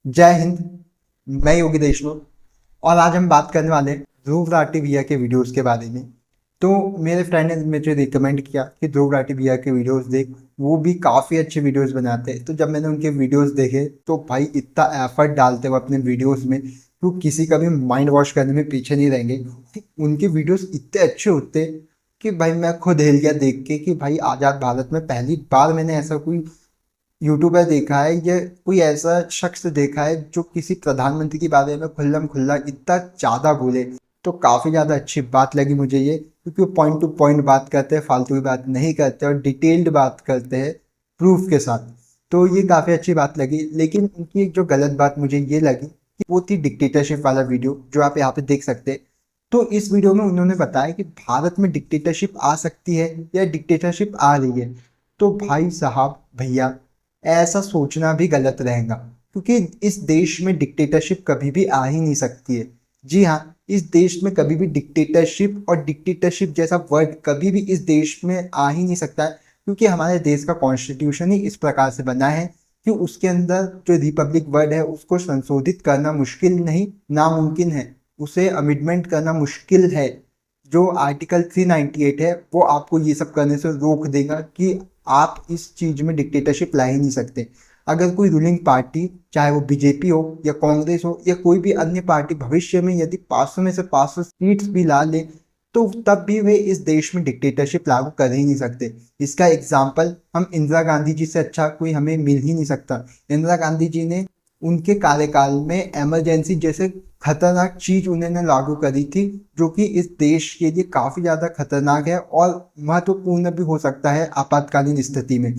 जय हिंद। मैं योगी देशमुख और आज हम बात करने वाले हैं ध्रुव राठी भैया के वीडियोस के बारे में। तो मेरे फ्रेंड ने मुझे रिकमेंड किया कि ध्रुव राठी भैया के वीडियोस देख, वो भी काफ़ी अच्छे वीडियोस बनाते हैं। तो जब मैंने उनके वीडियोस देखे तो भाई इतना एफर्ट डालते हो अपने वीडियोस में, तो किसी का भी माइंड वॉश करने में पीछे नहीं रहेंगे। उनके वीडियोस इतने अच्छे होते कि भाई मैं खुद हिल गया देख के कि भाई आज़ाद भारत में पहली बार मैंने ऐसा कोई यूट्यूबर देखा है या कोई ऐसा शख्स देखा है जो किसी प्रधानमंत्री के बारे में खुल्लम खुल्ला इतना ज़्यादा बोले। तो काफ़ी ज़्यादा अच्छी बात लगी मुझे ये, क्योंकि वो पॉइंट टू पॉइंट बात करते हैं, फालतू की बात नहीं करते और डिटेल्ड बात करते हैं प्रूफ के साथ। तो ये काफ़ी अच्छी बात लगी। लेकिन उनकी एक जो गलत बात मुझे ये लगी कि वो थी डिक्टेटरशिप वाला वीडियो जो आप यहाँ पे देख सकते हैं। तो इस वीडियो में उन्होंने बताया कि भारत में डिक्टेटरशिप आ सकती है या डिक्टेटरशिप आ रही है। तो भाई साहब भैया, ऐसा सोचना भी गलत रहेगा, क्योंकि इस देश में डिक्टेटरशिप कभी भी आ ही नहीं सकती है। जी हाँ, इस देश में कभी भी डिक्टेटरशिप और डिक्टेटरशिप जैसा वर्ड कभी भी इस देश में आ ही नहीं सकता है, क्योंकि हमारे देश का कॉन्स्टिट्यूशन ही इस प्रकार से बना है कि उसके अंदर जो रिपब्लिक वर्ड है उसको संशोधित करना मुश्किल नहीं, नामुमकिन है। उसे अमेंडमेंट करना मुश्किल है। जो आर्टिकल 398 है वो आपको ये सब करने से रोक देगा कि आप इस चीज में डिक्टेटरशिप ला ही नहीं सकते। अगर कोई रूलिंग पार्टी, चाहे वो बीजेपी हो या कांग्रेस हो या कोई भी अन्य पार्टी, भविष्य में यदि 500 में से 500 सीट्स भी ला ले, तो तब भी वे इस देश में डिक्टेटरशिप लागू कर ही नहीं सकते। इसका एग्जाम्पल हम इंदिरा गांधी जी से अच्छा कोई हमें मिल ही नहीं सकता। इंदिरा गांधी जी ने उनके कार्यकाल में इमरजेंसी जैसे खतरनाक चीज उन्होंने लागू करी थी, जो कि इस देश के लिए काफी ज्यादा खतरनाक है और महत्वपूर्ण भी हो सकता है आपातकालीन स्थिति में।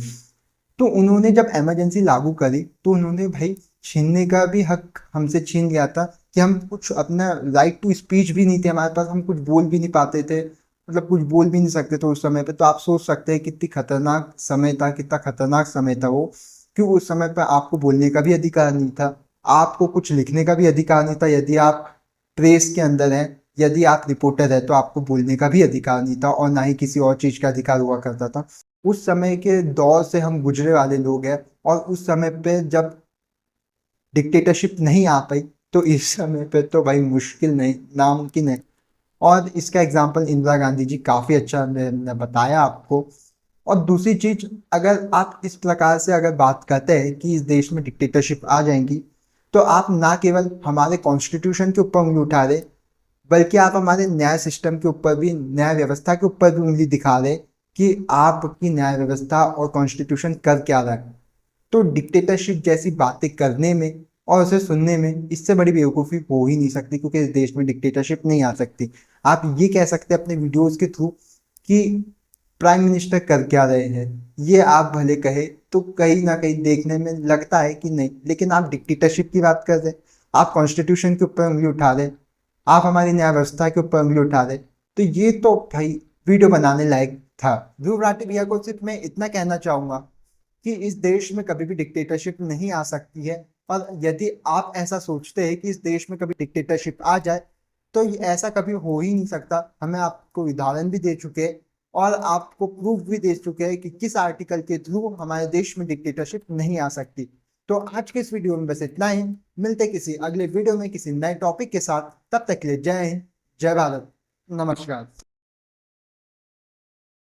तो उन्होंने जब इमरजेंसी लागू करी तो उन्होंने भाई छीनने का भी हक हमसे छीन लिया था कि हम कुछ अपना राइट टू स्पीच भी नहीं थे हमारे पास, हम कुछ बोल भी नहीं पाते थे, मतलब कुछ बोल भी नहीं सकते थे उस समय पे। तो आप सोच सकते हैं कितनी खतरनाक समय था, कितना खतरनाक समय था वो। क्यों उस समय पे आपको बोलने का भी अधिकार नहीं था, आपको कुछ लिखने का भी अधिकार नहीं था। यदि आप प्रेस के अंदर हैं, यदि आप रिपोर्टर है, तो आपको बोलने का भी अधिकार नहीं था और ना ही किसी और चीज का अधिकार हुआ करता था। उस समय के दौर से हम गुजरे वाले लोग हैं, और उस समय पे जब डिक्टेटरशिप नहीं आ पाई, तो इस समय पे तो भाई मुश्किल नहीं, नामुमकिन है। और इसका एग्जाम्पल इंदिरा गांधी जी काफी अच्छा मैंने बताया आपको। और दूसरी चीज, अगर आप इस प्रकार से अगर बात करते हैं कि इस देश में डिक्टेटरशिप आ जाएंगी, तो आप ना केवल हमारे कॉन्स्टिट्यूशन के ऊपर उंगली उठा रहे, बल्कि आप हमारे न्याय सिस्टम के ऊपर भी, न्याय व्यवस्था के ऊपर भी उंगली दिखा रहे कि आपकी न्याय व्यवस्था और कॉन्स्टिट्यूशन कर क्या रहा है। तो डिक्टेटरशिप जैसी बातें करने में और उसे सुनने में इससे बड़ी बेवकूफ़ी हो ही नहीं सकती, क्योंकि इस देश में डिक्टेटरशिप नहीं आ सकती। आप ये कह सकते हैं अपने वीडियोस के थ्रू कि प्राइम मिनिस्टर कर क्या रहे हैं, ये आप भले कहे तो कहीं ना कहीं देखने में लगता है कि नहीं, लेकिन आप डिक्टेटरशिप की बात कर रहे हैं, आप कॉन्स्टिट्यूशन के ऊपर उंगली उठा रहे, आप हमारी न्याय व्यवस्था के ऊपर उंगली उठा रहे। तो ये तो भाई वीडियो बनाने लायक था। ध्रुव राठी भैया को सिर्फ मैं इतना कहना चाहूंगा कि इस देश में कभी भी डिक्टेटरशिप नहीं आ सकती है। और यदि आप ऐसा सोचते हैं कि इस देश में कभी डिक्टेटरशिप आ जाए, तो ये ऐसा कभी हो ही नहीं सकता। हमें आपको उदाहरण भी दे चुके हैं और आपको प्रूफ भी दे चुके हैं कि किस आर्टिकल के थ्रू हमारे देश में डिक्टेटरशिप नहीं आ सकती। तो आज के इस वीडियो में बस इतना ही। मिलते किसी अगले वीडियो में किसी नए टॉपिक के साथ। तब तक के लिए जय हिंद, जय भारत, नमस्कार।